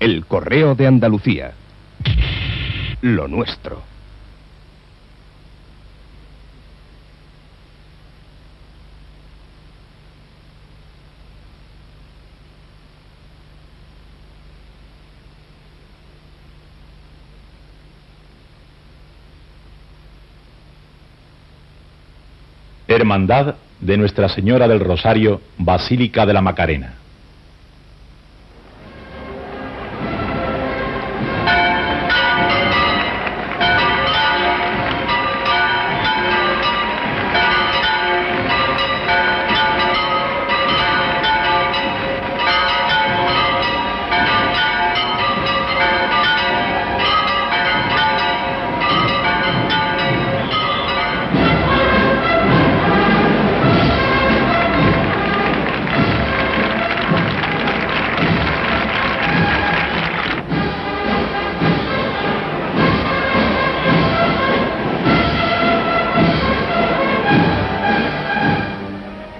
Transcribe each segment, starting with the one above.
El Correo de Andalucía. Lo nuestro. Hermandad de Nuestra Señora del Rosario, Basílica de la Macarena.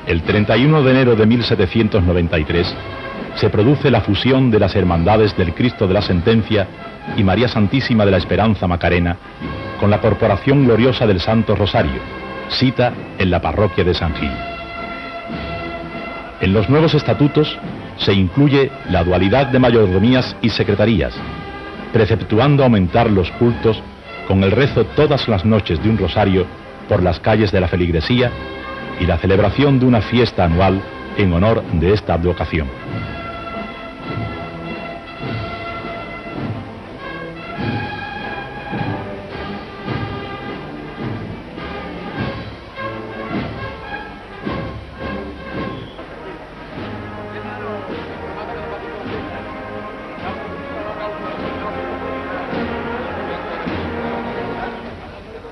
El 31 de enero de 1793 se produce la fusión de las hermandades del Cristo de la Sentencia y María Santísima de la Esperanza Macarena con la Corporación Gloriosa del Santo Rosario, cita en la parroquia de San Gil. En los nuevos estatutos se incluye la dualidad de mayordomías y secretarías, preceptuando aumentar los cultos con el rezo todas las noches de un rosario por las calles de la feligresía y la celebración de una fiesta anual en honor de esta advocación.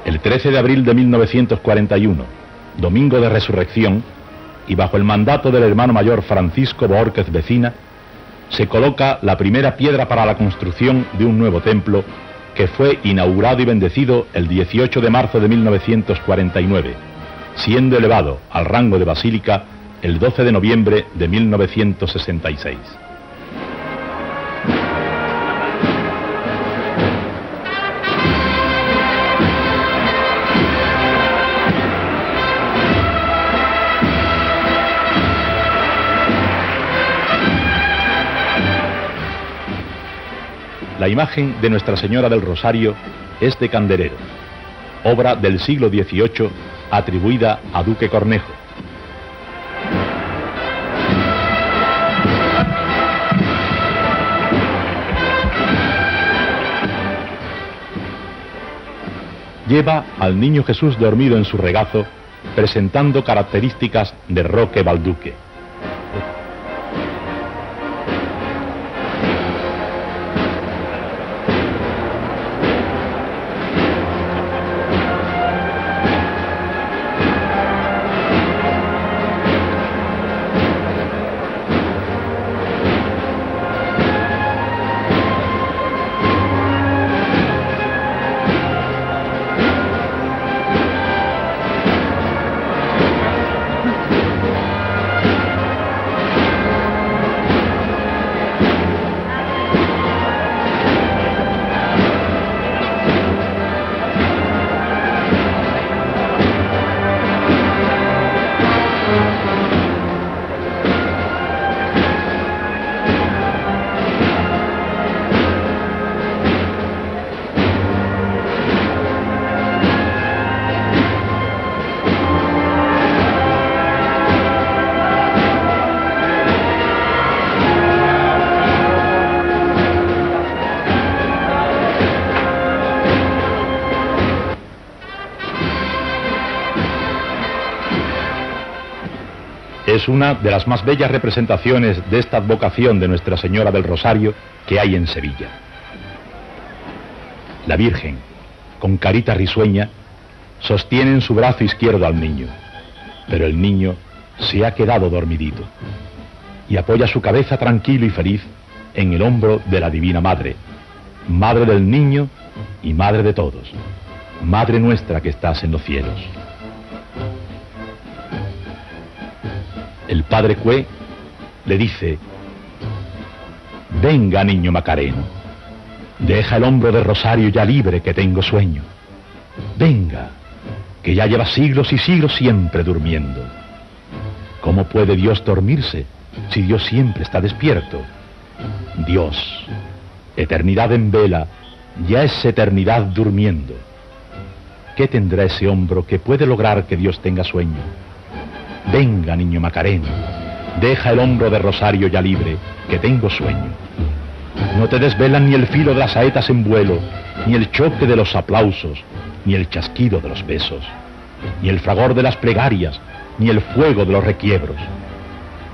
El 13 de abril de 1941, Domingo de Resurrección, y bajo el mandato del hermano mayor Francisco Boórquez Vecina, se coloca la primera piedra para la construcción de un nuevo templo que fue inaugurado y bendecido el 18 de marzo de 1949, siendo elevado al rango de basílica el 12 de noviembre de 1966. La imagen de Nuestra Señora del Rosario es de candelero, obra del siglo XVIII atribuida a Duque Cornejo. Lleva al Niño Jesús dormido en su regazo, presentando características de Roque Balduque. Es una de las más bellas representaciones de esta advocación de Nuestra Señora del Rosario que hay en Sevilla. La Virgen, con carita risueña, sostiene en su brazo izquierdo al niño, pero el niño se ha quedado dormidito y apoya su cabeza tranquilo y feliz en el hombro de la Divina Madre, Madre del niño y Madre de todos, Madre nuestra que estás en los cielos. El padre Cue le dice: Venga, niño Macareno, deja el hombro de rosario ya libre, que tengo sueño. Venga, que ya lleva siglos y siglos siempre durmiendo. ¿Cómo puede Dios dormirse si Dios siempre está despierto? Dios, eternidad en vela, ya es eternidad durmiendo. ¿Qué tendrá ese hombro que puede lograr que Dios tenga sueño? Venga, niño Macareno, deja el hombro de rosario ya libre, que tengo sueño. No te desvelan ni el filo de las saetas en vuelo, ni el choque de los aplausos, ni el chasquido de los besos, ni el fragor de las plegarias, ni el fuego de los requiebros.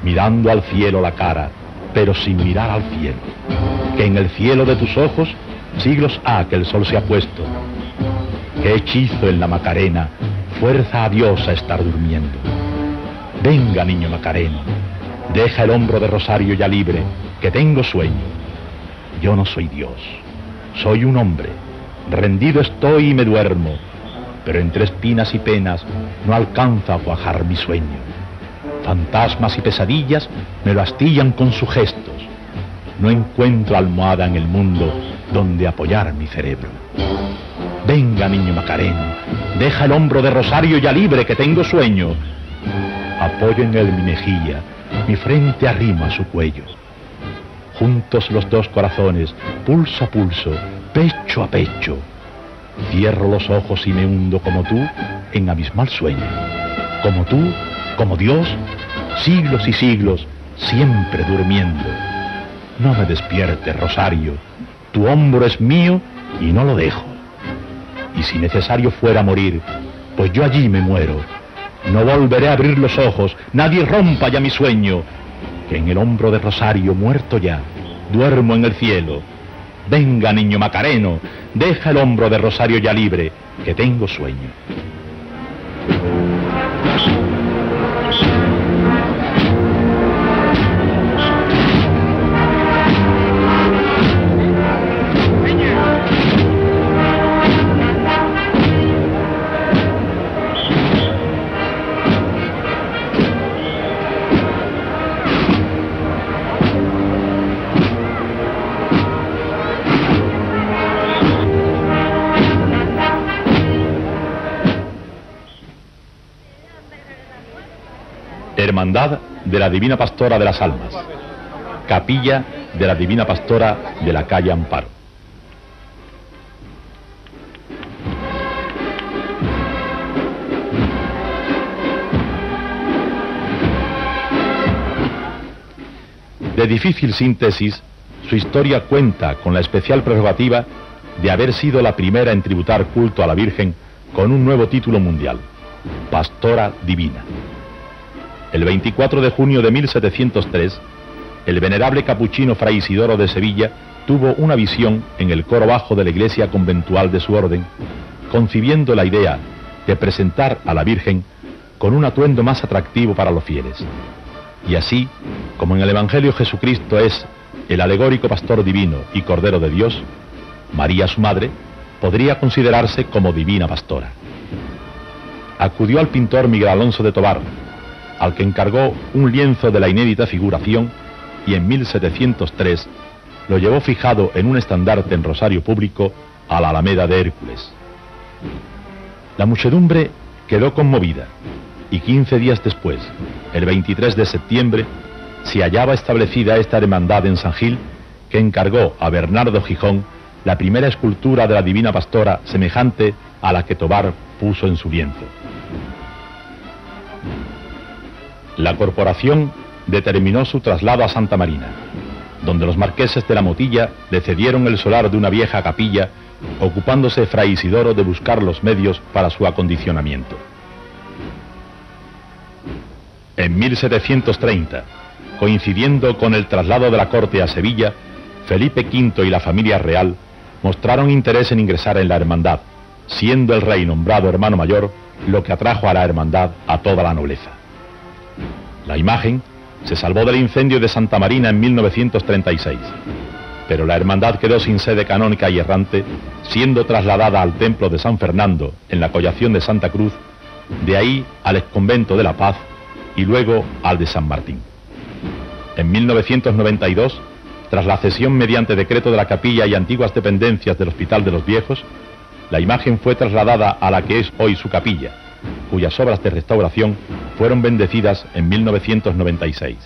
Mirando al cielo la cara, pero sin mirar al cielo, que en el cielo de tus ojos siglos ha que el sol se ha puesto. Qué hechizo en la Macarena fuerza a Dios a estar durmiendo. Venga, niño Macareno, deja el hombro de rosario ya libre, que tengo sueño. Yo no soy Dios, soy un hombre, rendido estoy y me duermo, pero entre espinas y penas no alcanza a cuajar mi sueño. Fantasmas y pesadillas me lo astillan con sus gestos. No encuentro almohada en el mundo donde apoyar mi cerebro. Venga, niño Macareno, deja el hombro de rosario ya libre, que tengo sueño. Apoyo en él mi mejilla, mi frente arrimo a su cuello. Juntos los dos corazones, pulso a pulso, pecho a pecho. Cierro los ojos y me hundo como tú en abismal sueño. Como tú, como Dios, siglos y siglos, siempre durmiendo. No me despiertes, Rosario, tu hombro es mío y no lo dejo. Y si necesario fuera morir, pues yo allí me muero. No volveré a abrir los ojos, nadie rompa ya mi sueño, que en el hombro de Rosario, muerto ya, duermo en el cielo. Venga, niño Macareno, deja el hombro de Rosario ya libre, que tengo sueño. Hermandad de la Divina Pastora de las Almas, Capilla de la Divina Pastora de la calle Amparo. De difícil síntesis, su historia cuenta con la especial prerrogativa de haber sido la primera en tributar culto a la Virgen con un nuevo título mundial, Pastora Divina. El 24 de junio de 1703, el venerable capuchino Fray Isidoro de Sevilla tuvo una visión en el coro bajo de la iglesia conventual de su orden, concibiendo la idea de presentar a la Virgen con un atuendo más atractivo para los fieles. Y así, como en el Evangelio Jesucristo es el alegórico pastor divino y Cordero de Dios, María, su madre, podría considerarse como divina pastora. Acudió al pintor Miguel Alonso de Tobar, al que encargó un lienzo de la inédita figuración, y en 1703 lo llevó fijado en un estandarte en Rosario Público a la Alameda de Hércules. La muchedumbre quedó conmovida, y 15 días después, el 23 de septiembre, se hallaba establecida esta hermandad en San Gil, que encargó a Bernardo Gijón la primera escultura de la Divina Pastora semejante a la que Tobar puso en su lienzo. La corporación determinó su traslado a Santa Marina, donde los marqueses de la Motilla le cedieron el solar de una vieja capilla, ocupándose Fray Isidoro de buscar los medios para su acondicionamiento. En 1730, coincidiendo con el traslado de la corte a Sevilla, Felipe V y la familia real mostraron interés en ingresar en la hermandad, siendo el rey nombrado hermano mayor lo que atrajo a la hermandad a toda la nobleza. La imagen se salvó del incendio de Santa Marina en 1936, pero la hermandad quedó sin sede canónica y errante, siendo trasladada al templo de San Fernando en la Collación de Santa Cruz, de ahí al exconvento de la Paz y luego al de San Martín. En 1992 Tras la cesión mediante decreto de la capilla y antiguas dependencias del Hospital de los Viejos, la imagen fue trasladada a la que es hoy su capilla, cuyas obras de restauración fueron bendecidas en 1996.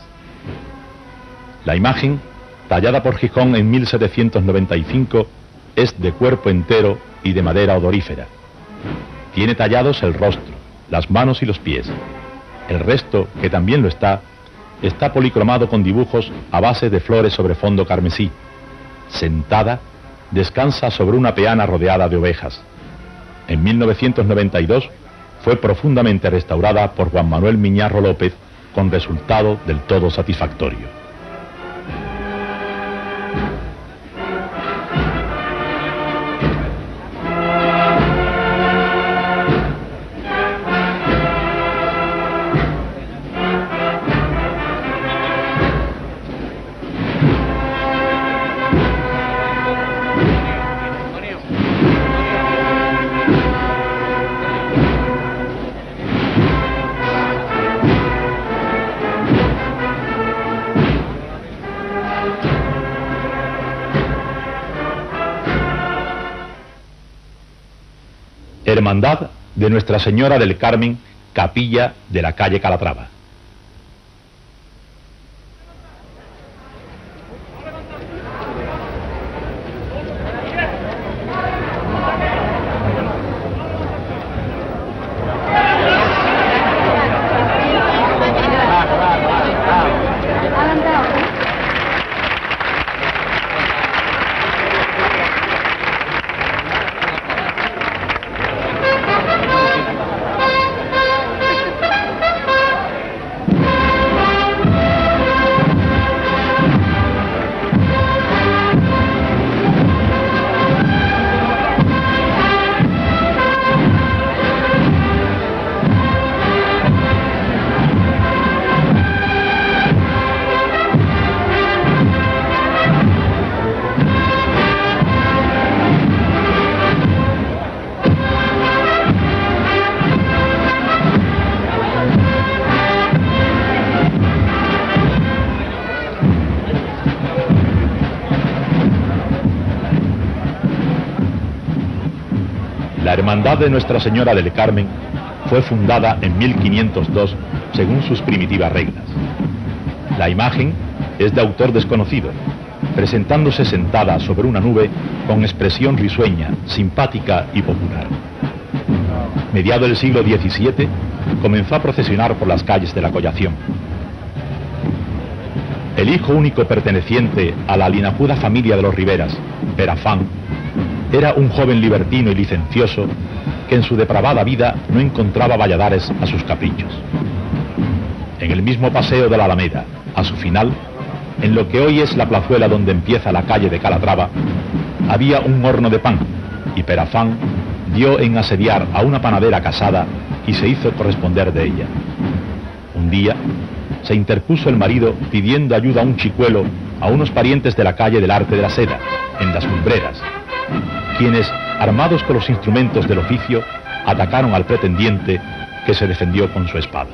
La imagen, tallada por Gijón en 1795, es de cuerpo entero y de madera odorífera. Tiene tallados el rostro, las manos y los pies. El resto, que también lo está policromado con dibujos a base de flores sobre fondo carmesí. Sentada, descansa sobre una peana rodeada de ovejas. En 1992 fue profundamente restaurada por Juan Manuel Miñarro López, con resultado del todo satisfactorio. Hermandad de Nuestra Señora del Carmen, capilla de la calle Calatrava. La Hermandad de Nuestra Señora del Carmen fue fundada en 1502 según sus primitivas reglas. La imagen es de autor desconocido, presentándose sentada sobre una nube con expresión risueña, simpática y popular. Mediado el siglo XVII, comenzó a procesionar por las calles de la Collación. El hijo único perteneciente a la linajuda familia de los Riveras, Perafán, era un joven libertino y licencioso que en su depravada vida no encontraba valladares a sus caprichos. En el mismo paseo de la Alameda, a su final, en lo que hoy es la plazuela donde empieza la calle de Calatrava, había un horno de pan, y Perafán dio en asediar a una panadera casada y se hizo corresponder de ella. Un día se interpuso el marido pidiendo ayuda a un chicuelo a unos parientes de la calle del Arte de la Seda, en las Lumbreras, quienes, armados con los instrumentos del oficio, atacaron al pretendiente, que se defendió con su espada.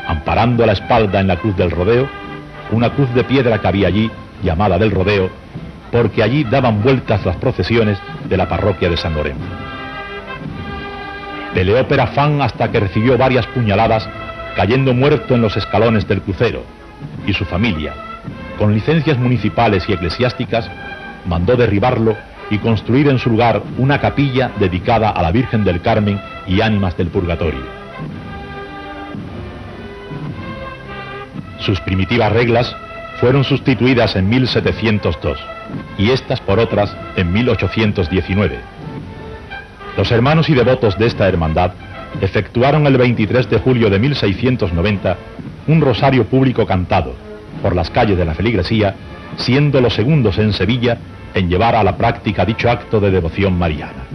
Amparando la espalda en la cruz del rodeo, una cruz de piedra que había allí, llamada del rodeo, porque allí daban vueltas las procesiones de la parroquia de San Lorenzo. Peleó Perafán hasta que recibió varias puñaladas, cayendo muerto en los escalones del crucero, y su familia, con licencias municipales y eclesiásticas, mandó derribarlo y construir en su lugar una capilla dedicada a la Virgen del Carmen y ánimas del purgatorio. Sus primitivas reglas fueron sustituidas en 1702 y estas por otras en 1819. Los hermanos y devotos de esta hermandad efectuaron el 23 de julio de 1690 un rosario público cantado por las calles de la feligresía, siendo los segundos en Sevilla en llevar a la práctica dicho acto de devoción mariana.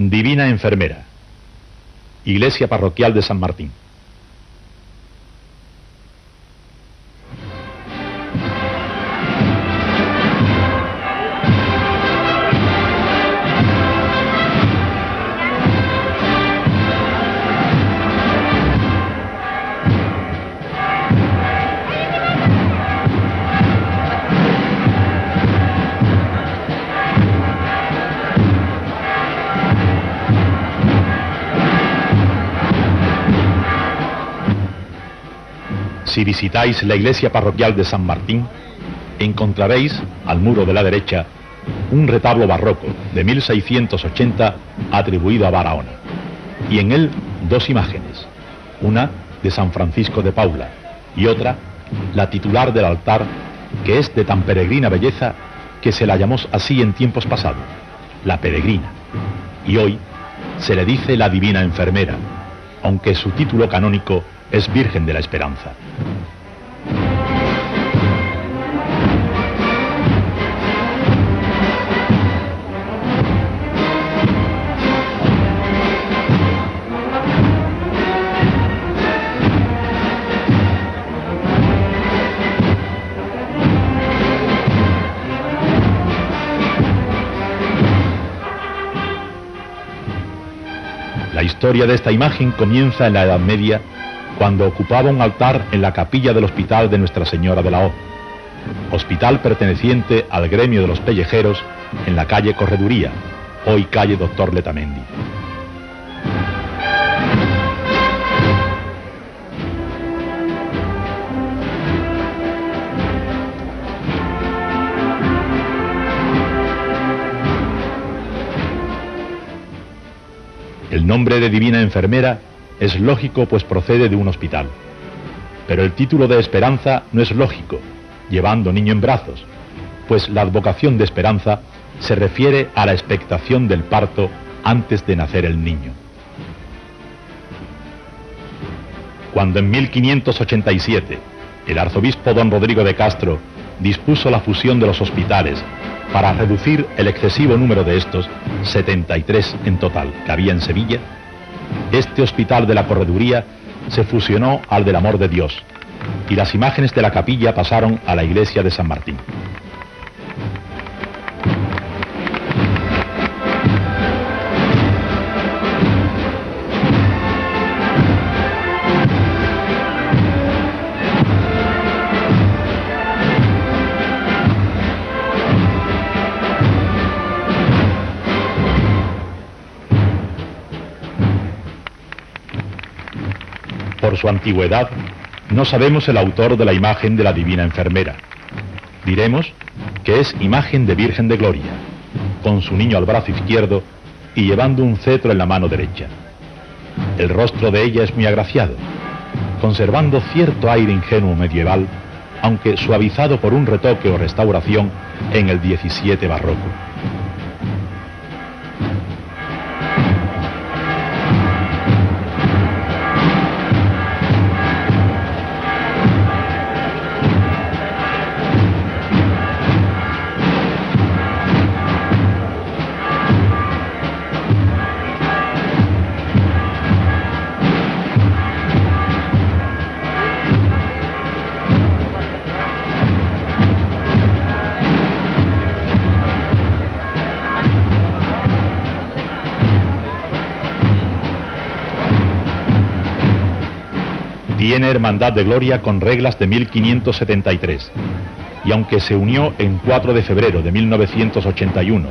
Divina Enfermera, Iglesia Parroquial de San Martín. Si visitáis la iglesia parroquial de San Martín, encontraréis, al muro de la derecha, un retablo barroco de 1680 atribuido a Barahona, y en él dos imágenes, una de San Francisco de Paula y otra, la titular del altar, que es de tan peregrina belleza que se la llamó así en tiempos pasados, la Peregrina, y hoy se le dice la Divina Enfermera, aunque su título canónico es Virgen de la Esperanza. La historia de esta imagen comienza en la Edad Media, cuando ocupaba un altar en la capilla del Hospital de Nuestra Señora de la Hoz, hospital perteneciente al gremio de los pellejeros en la calle Correduría, hoy calle Doctor Letamendi. El nombre de Divina Enfermera es lógico, pues procede de un hospital. Pero el título de Esperanza no es lógico, llevando niño en brazos, pues la advocación de Esperanza se refiere a la expectación del parto antes de nacer el niño. Cuando en 1587 el arzobispo don Rodrigo de Castro dispuso la fusión de los hospitales para reducir el excesivo número de estos, 73 en total, que había en Sevilla, este hospital de la Correduría se fusionó al del Amor de Dios, y las imágenes de la capilla pasaron a la iglesia de San Martín. Por su antigüedad, no sabemos el autor de la imagen de la Divina Enfermera. Diremos que es imagen de Virgen de Gloria, con su niño al brazo izquierdo y llevando un cetro en la mano derecha. El rostro de ella es muy agraciado, conservando cierto aire ingenuo medieval, aunque suavizado por un retoque o restauración en el 17 barroco. Tiene hermandad de gloria con reglas de 1573, y aunque se unió en 4 de febrero de 1981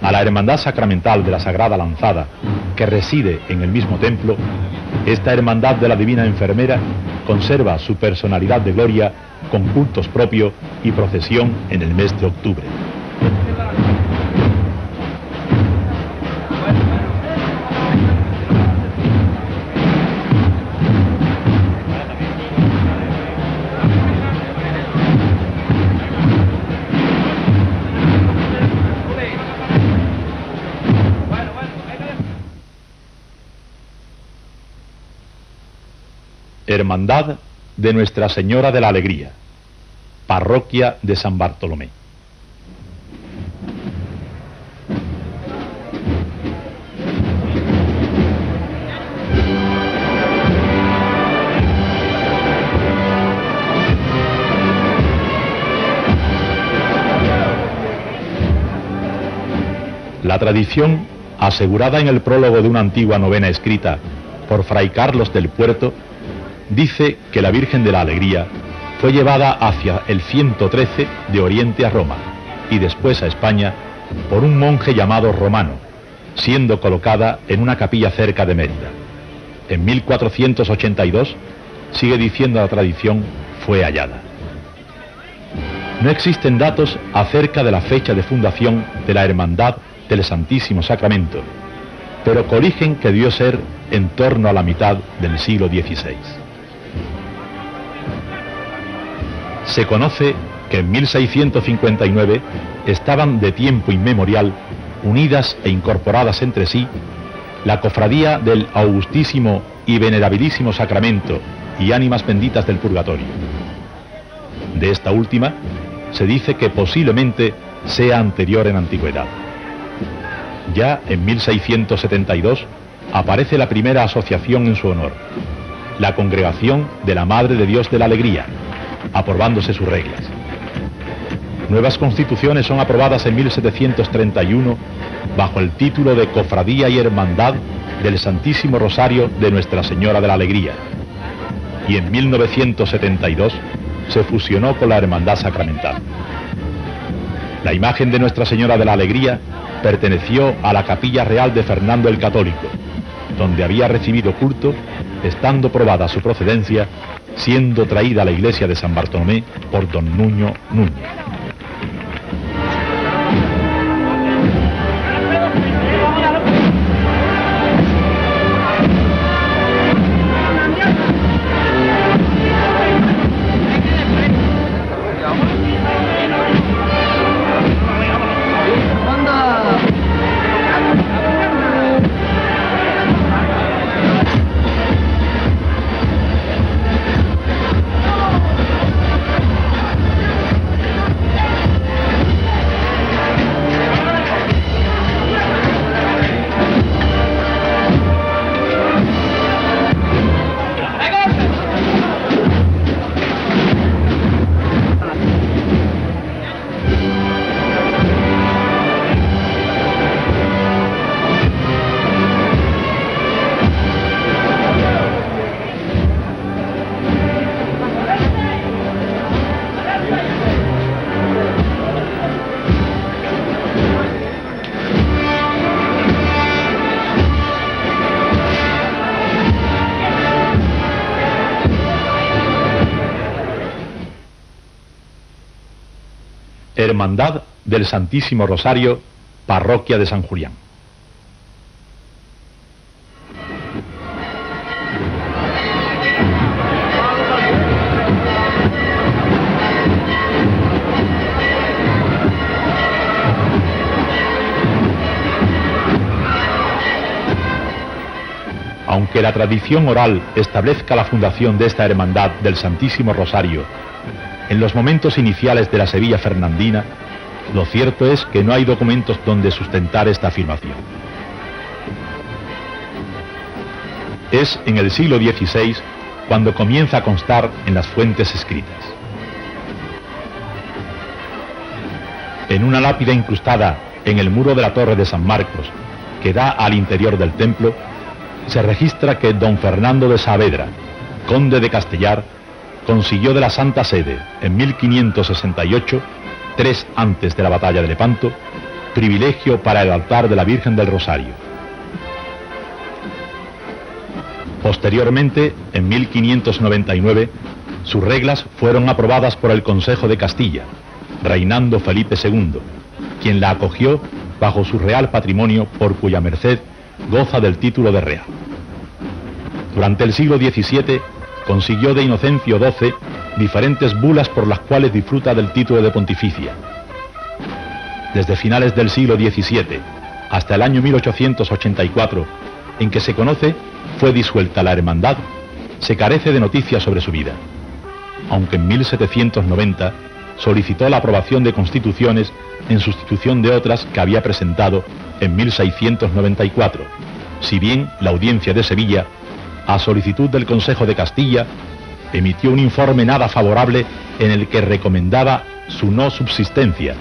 a la Hermandad Sacramental de la Sagrada Lanzada, que reside en el mismo templo, esta Hermandad de la Divina Enfermera conserva su personalidad de gloria con cultos propios y procesión en el mes de octubre. Hermandad de Nuestra Señora de la Alegría, Parroquia de San Bartolomé. La tradición, asegurada en el prólogo de una antigua novena escrita por Fray Carlos del Puerto, dice que la Virgen de la Alegría fue llevada hacia el 113 de Oriente a Roma y después a España por un monje llamado Romano, siendo colocada en una capilla cerca de Mérida. En 1482, sigue diciendo la tradición, fue hallada. No existen datos acerca de la fecha de fundación de la Hermandad del Santísimo Sacramento, pero coligen que debió ser en torno a la mitad del siglo XVI. Se conoce que en 1659 estaban de tiempo inmemorial unidas e incorporadas entre sí la Cofradía del Augustísimo y Venerabilísimo Sacramento y Ánimas Benditas del Purgatorio. De esta última se dice que posiblemente sea anterior en antigüedad. Ya en 1672 aparece la primera asociación en su honor, la Congregación de la Madre de Dios de la Alegría, aprobándose sus reglas. Nuevas constituciones son aprobadas en 1731 bajo el título de Cofradía y Hermandad del Santísimo Rosario de Nuestra Señora de la Alegría, y en 1972 se fusionó con la Hermandad Sacramental. La imagen de Nuestra Señora de la Alegría perteneció a la Capilla Real de Fernando el Católico, donde había recibido culto, estando probada su procedencia, siendo traída a la iglesia de San Bartolomé por don Nuño Núñez. Hermandad del Santísimo Rosario, Parroquia de San Julián. Aunque la tradición oral establezca la fundación de esta Hermandad del Santísimo Rosario en los momentos iniciales de la Sevilla fernandina, lo cierto es que no hay documentos donde sustentar esta afirmación. Es en el siglo XVI cuando comienza a constar en las fuentes escritas. En una lápida incrustada en el muro de la Torre de San Marcos, que da al interior del templo, se registra que don Fernando de Saavedra, conde de Castellar, consiguió de la Santa Sede en 1568, 3 antes de la batalla de Lepanto, privilegio para el altar de la Virgen del Rosario. Posteriormente, en 1599, sus reglas fueron aprobadas por el Consejo de Castilla, reinando Felipe II, quien la acogió bajo su real patrimonio, por cuya merced goza del título de real. Durante el siglo XVII consiguió de Inocencio XII diferentes bulas por las cuales disfruta del título de pontificia. Desde finales del siglo XVII hasta el año 1884, en que se conoce fue disuelta la hermandad, se carece de noticias sobre su vida, aunque en 1790 solicitó la aprobación de constituciones en sustitución de otras que había presentado en 1694, si bien la Audiencia de Sevilla, a solicitud del Consejo de Castilla, emitió un informe nada favorable en el que recomendaba su no subsistencia,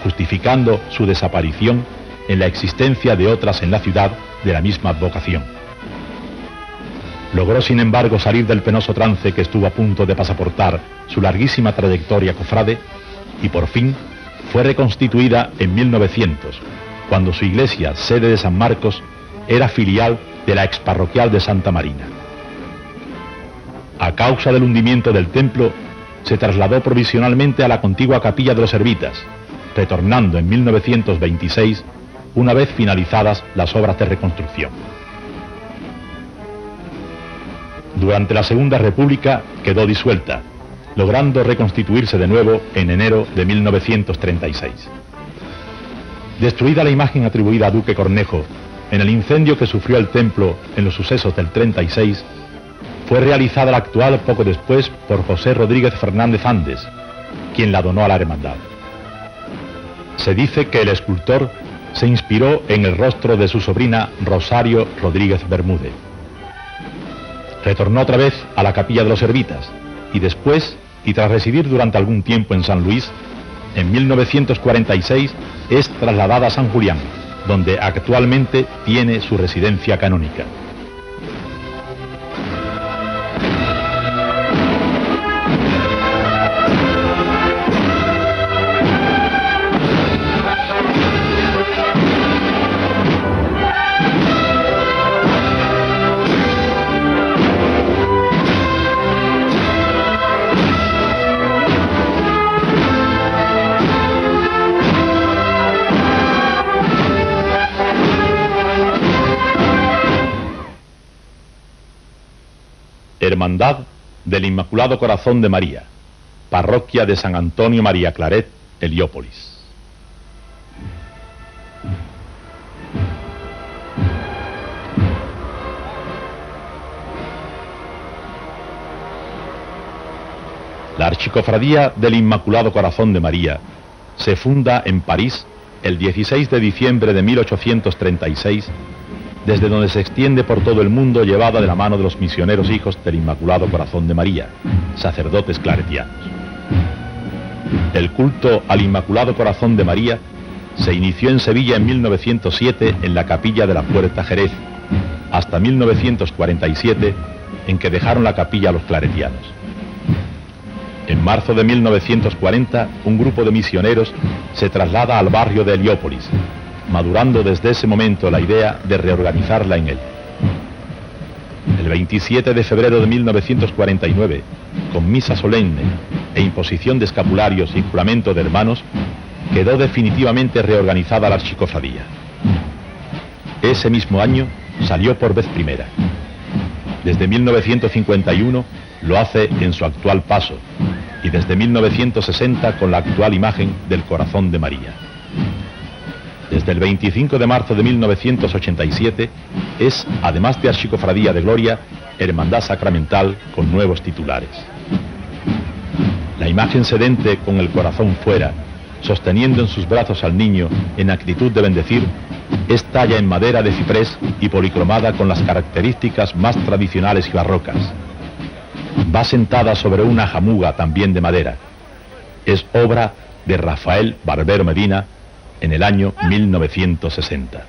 justificando su desaparición en la existencia de otras en la ciudad de la misma advocación. Logró, sin embargo, salir del penoso trance que estuvo a punto de pasaportar su larguísima trayectoria cofrade y por fin fue reconstituida en 1900, cuando su iglesia, sede de San Marcos, era filial de la exparroquial de Santa Marina. A causa del hundimiento del templo, se trasladó provisionalmente a la contigua capilla de los Ermitas, retornando en 1926, una vez finalizadas las obras de reconstrucción. Durante la Segunda República quedó disuelta, logrando reconstituirse de nuevo en enero de 1936. Destruida la imagen atribuida a Duque Cornejo en el incendio que sufrió el templo en los sucesos del 36, fue realizada la actual poco después por José Rodríguez Fernández Andes, quien la donó a la hermandad. Se dice que el escultor se inspiró en el rostro de su sobrina Rosario Rodríguez Bermúdez. Retornó otra vez a la capilla de los Ermitas y después, y tras residir durante algún tiempo en San Luis, en 1946 es trasladada a San Julián, donde actualmente tiene su residencia canónica. Hermandad del Inmaculado Corazón de María, Parroquia de San Antonio María Claret, Heliópolis. La Archicofradía del Inmaculado Corazón de María se funda en París el 16 de diciembre de 1836, desde donde se extiende por todo el mundo, llevada de la mano de los misioneros hijos del Inmaculado Corazón de María, sacerdotes claretianos. El culto al Inmaculado Corazón de María se inició en Sevilla en 1907 en la capilla de la Puerta Jerez, hasta 1947, en que dejaron la capilla los claretianos. En marzo de 1940, un grupo de misioneros se traslada al barrio de Heliópolis, madurando desde ese momento la idea de reorganizarla en él. El 27 de febrero de 1949, con misa solemne e imposición de escapularios y juramento de hermanos, quedó definitivamente reorganizada la archicofradía. Ese mismo año salió por vez primera. Desde 1951 lo hace en su actual paso y desde 1960 con la actual imagen del Corazón de María. Desde el 25 de marzo de 1987 es, además de Archicofradía de Gloria, Hermandad Sacramental con nuevos titulares. La imagen sedente con el corazón fuera, sosteniendo en sus brazos al niño en actitud de bendecir, es talla en madera de ciprés y policromada con las características más tradicionales y barrocas. Va sentada sobre una jamuga también de madera. Es obra de Rafael Barbero Medina, en el año 1960.